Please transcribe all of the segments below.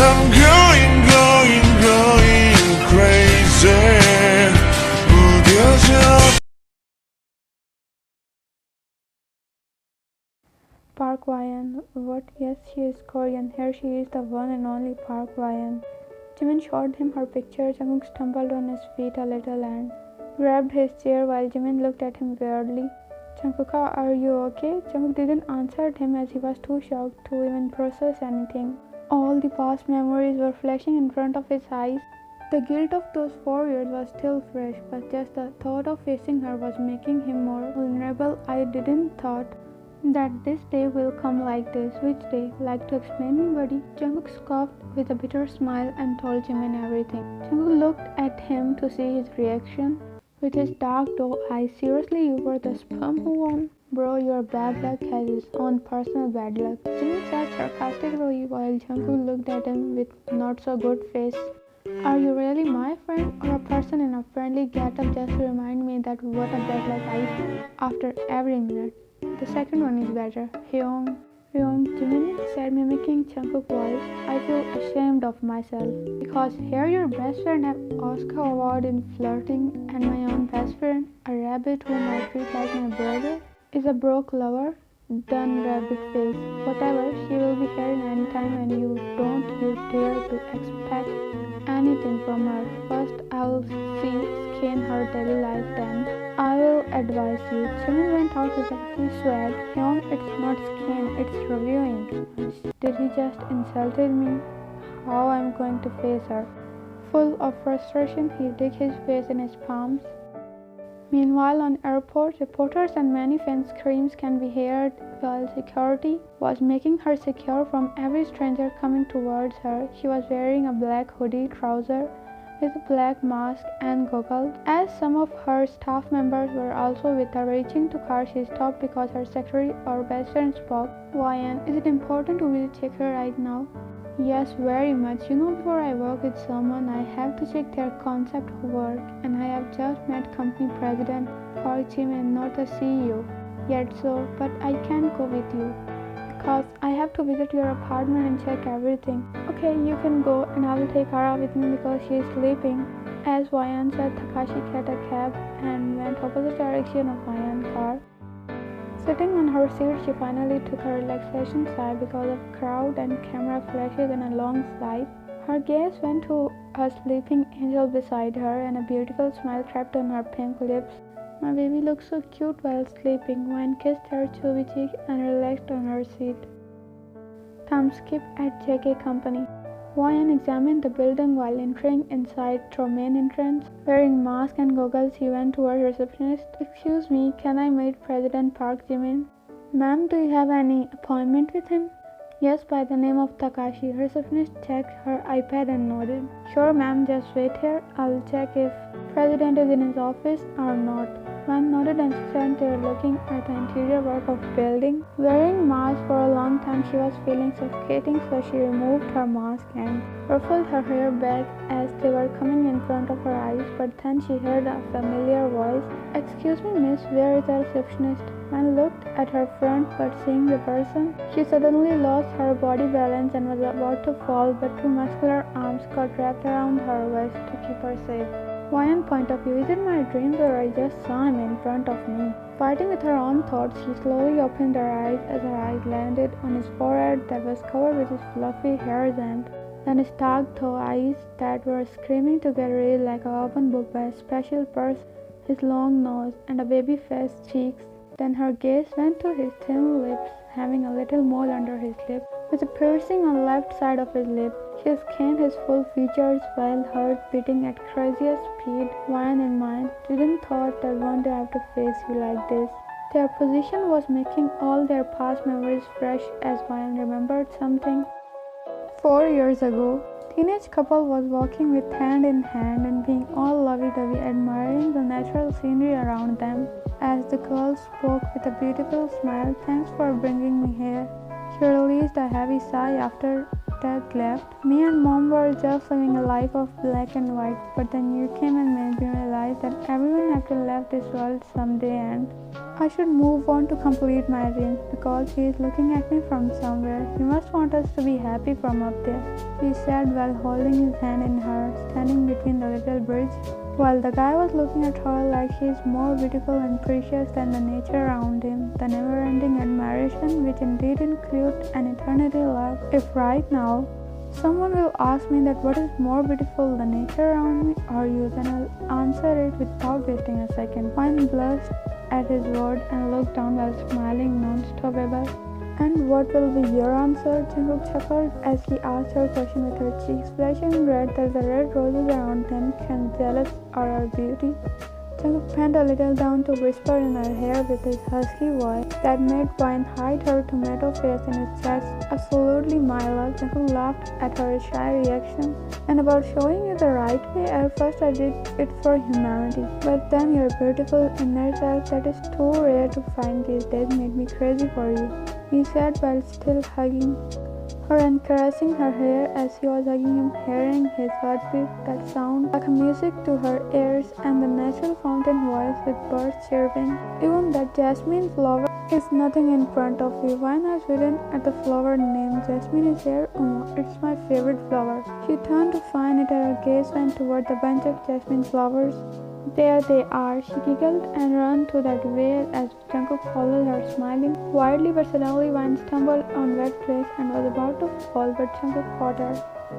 I'm going crazy. 무뎌져. Park Hwan. What? Yes, she is Korean. Here she is, the one and only Park Hwan. Jimin showed him her picture. Jungkook stumbled on his feet a little and grabbed his chair while Jimin looked at him weirdly. Jungkook, are you okay? Jungkook didn't answer him as he was too shocked to even process anything. All the past memories were flashing in front of his eyes. The guilt of those 4 years was still fresh, but just the thought of facing her was making him more vulnerable. I didn't thought that this day will come like this. Which day? Like to explain me, buddy? Jungkook scoffed with a bitter smile and told Jimin everything. Jungkook looked at him to see his reaction. With his dark doe eyes, seriously, you were the sperm who won? Bro, your bad luck has its own personal bad luck. Jimin said sarcastically while Jungkook looked at him with not so good face. Are you really my friend or a person in a friendly get-up just to remind me that what a bad luck I feel after every minute? The second one is better. Hyung, Jimin said, mimicking Jungkook's voice. I feel ashamed of myself because here your best friend have Oscar award in flirting and my own best friend, a rabbit whom I treat like my brother, is a broke lover. Done rabbit face. Whatever, she will be here in any time and you don't you dare to expect anything from her. First I'll skin her daily life, then I will advise you. Jimin went out with a swag. Hyung, it's not skin, it's reviewing. Did he just insulted me? How I'm going to face her? Full of frustration, he digged his face in his palms. Meanwhile, on airport, reporters and many fans' screams can be heard while security was making her secure from every stranger coming towards her. She was wearing a black hoodie, trouser with a black mask and goggles. As some of her staff members were also with her reaching to car, she stopped because her secretary or best friend spoke. Ryan, is it important to visit check her right now? Yes, very much. You know, before I work with someone, I have to check their concept of work, and I have just met company president Park Jimin, not a CEO yet, but I can't go with you because I have to visit your apartment and check everything. Okay, you can go, and I will take Ara with me because she is sleeping. As Ryan said, Takashi got a cab and went opposite direction of Ryan's car. Sitting on her seat, she finally took her relaxation sigh because of crowd and camera flashes and a long flight. Her gaze went to a sleeping angel beside her, and a beautiful smile crept on her pink lips. My baby looked so cute while sleeping. Wine kissed her chubby cheek and relaxed on her seat. Time skip at JK Company. Ryan examined the building while entering inside through main entrance. Wearing mask and goggles, he went toward receptionist. Excuse me, can I meet President Park Jimin? Ma'am, do you have any appointment with him? Yes, by the name of Takashi. Receptionist checked her iPad and nodded. Sure, ma'am, just wait here. I'll check if President is in his office or not. Ma'am nodded and stood there looking at the interior work of the building. Wearing mask for a long time, she was feeling suffocating, so she removed her mask and ruffled her hair back as they were coming in front of her eyes. But then she heard a familiar voice. Excuse me, miss, where is the receptionist? Man looked at her front, but seeing the person, she suddenly lost her body balance and was about to fall, but two muscular arms got wrapped around her waist to keep her safe. Ryan's point of view, is it my dreams or I just saw him in front of me? Fighting with her own thoughts, she slowly opened her eyes as her eyes landed on his forehead that was covered with his fluffy hairs, and then his dark doe eyes that were screaming to get read like an open book by a special person, his long nose and a baby-faced cheeks. Then her gaze went to his thin lips, having a little mole under his lip, with a piercing on the left side of his lip. She scanned his full features while heart beating at craziest speed. Ryan in mind didn't thought that one day I have to face you like this. Their position was making all their past memories fresh as Ryan remembered something. 4 years ago, teenage couple was walking with hand in hand and being all lovey-dovey, admiring the natural scenery around them. As the girl spoke with a beautiful smile, thanks for bringing me here. She released a heavy sigh after Dad left. Me and Mom were just living a life of black and white, but then you came and made me realize that everyone have to leave this world someday, and I should move on to complete my dreams because he is looking at me from somewhere. He must want us to be happy from up there, she said while holding his hand in hers, standing between the little bridge. While the guy was looking at her like she is more beautiful and precious than the nature around him, the never-ending admiration which indeed includes an eternity love. If right now someone will ask me that what is more beautiful, the nature around me or you, then I'll answer it without wasting a second. Wine blushed at his word and looked down while smiling non-stoppable. And what will be your answer? Jungkook chuckled as he asked her question with her cheeks flashing red as the red roses around them can jealous of her beauty. Jungkook bent a little down to whisper in her hair with his husky voice that made Wine hide her tomato face in his chest. Absolutely my love. Jungkook laughed at her shy reaction. And about showing you the right way, at first I did it for humanity. But then your beautiful inner self that is too rare to find these days made me crazy for you, he said while still hugging her and caressing her hair as he was hugging him, hearing his heartbeat that sounded like music to her ears and the natural fountain voice with birds chirping. Even that jasmine flower is nothing in front of you. Wine has written at the flower name. Jasmine is here. Oh, it's my favorite flower. She turned to find it and her gaze went toward the bunch of jasmine flowers. There they are, she giggled and ran to that way as Jungkook followed her, smiling widely, but suddenly Wine stumbled on wet place and was about to fall, but Jungkook caught her.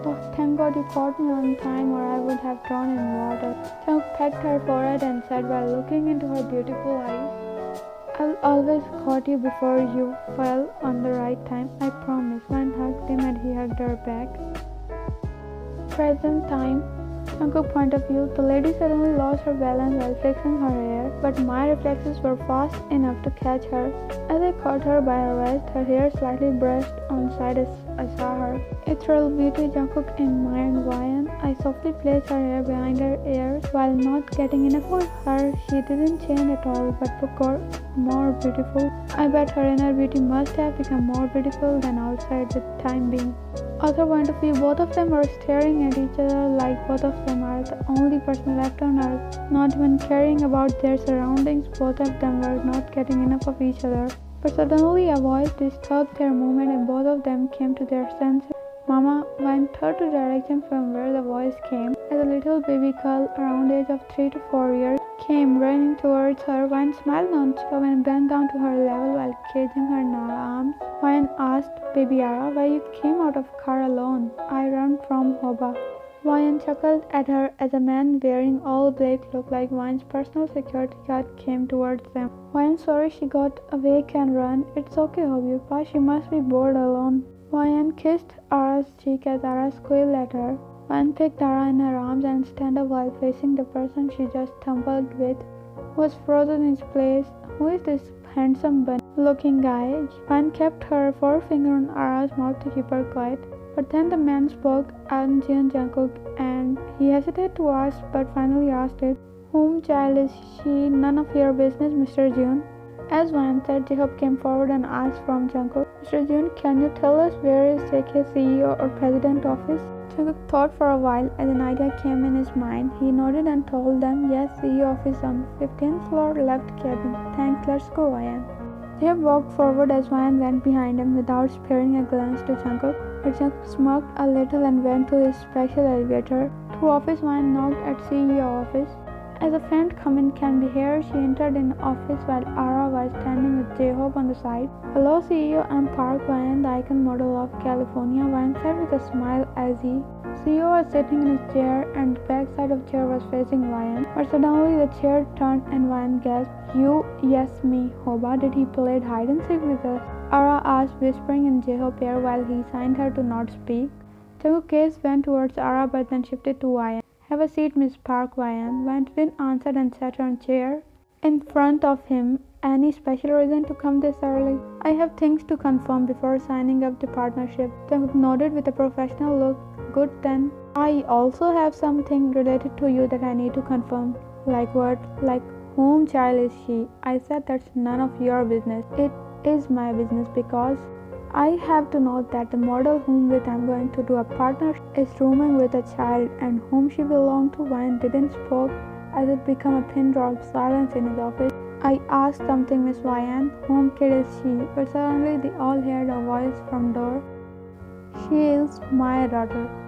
Oh, thank God you caught me on time or I would have drowned in water. Jungkook pecked her forehead and said while looking into her beautiful eyes, I'll always caught you before you fell on the right time, I promise. Wine hugged him and he hugged her back. Present time. Jungkook's point of view, the lady suddenly lost her balance while fixing her hair, but my reflexes were fast enough to catch her. As I caught her by her waist, her hair slightly brushed on side as I saw her. Ethereal beauty, Jungkook admired Wine. I softly placed her hair behind her ears while not getting enough of her. She didn't change at all, but got more beautiful. I bet her inner beauty must have become more beautiful than outside with time being. Other point of view, both of them were staring at each other like both of them are the only person left on earth, not even caring about their surroundings. Both of them were not getting enough of each other. But suddenly a voice disturbed their movement and both of them came to their senses. Mama went toward the direction from where the voice came. As a little baby girl around age of 3 to 4 years came running towards her, Wine smiled non-stop and bent down to her level while caging her in her arms. Wine asked, Baby Ara, why you came out of car alone? I ran from Hoba. Wine chuckled at her as a man wearing all black looked like Wine's personal security guard came towards them. Wine sorry she got awake and ran. It's okay, Hobiupa, she must be bored alone. Wine kissed Ara's cheek as Ara squealed at her. Wine picked Ara in her arms and stand up while facing the person she just tumbled with, who was frozen in his place. Who is this handsome bunny-looking guy? Wine kept her forefinger on Ara's mouth to keep her quiet. But then the man spoke, Jin Jungkook, and he hesitated to ask but finally asked it. Whom child is she? None of your business, Mr. Jun. As Wine said, Jacob came forward and asked from Jungkook, Mr. Jun, can you tell us where is JK's CEO or president office? Jungkook thought for a while as an idea came in his mind. He nodded and told them, yes, CEO office on 15th floor, left cabin. Thanks, let's go, Wyan. Jacob walked forward as Wyan went behind him without sparing a glance to Jungkook, but Jungkook smirked a little and went to his special elevator. To office, Wyan knocked at CEO office. As a friend comment can be heard, she entered in office while Ara was standing with J-Hope on the side. Hello CEO, I'm Park Wyan, the icon model of California, Wyan said with a smile as he. CEO was sitting in his chair and the back side of the chair was facing Wyan. But suddenly the chair turned and Wyan gasped, You, yes me, Hoba, did he play hide and seek with us? Ara asked, whispering in J-Hope's ear while he signed her to not speak. Jungkook's gaze went towards Ara but then shifted to Wyan. Have a seat, Miss Park, Wyan. Wyan didn't answer and sat on a chair in front of him. Any special reason to come this early? I have things to confirm before signing up the partnership. Jungkook nodded with a professional look. Good then. I also have something related to you that I need to confirm. Like what? Like whom child is she? I said that's none of your business. It is my business because I have to know that the model whom with I'm going to do a partnership is rooming with a child and whom she belonged to. Wyan didn't spoke as it became a pin drop silence in his office. I asked something, Miss Ryan. Whom kid is she? But suddenly they all heard a voice from door. She is my daughter.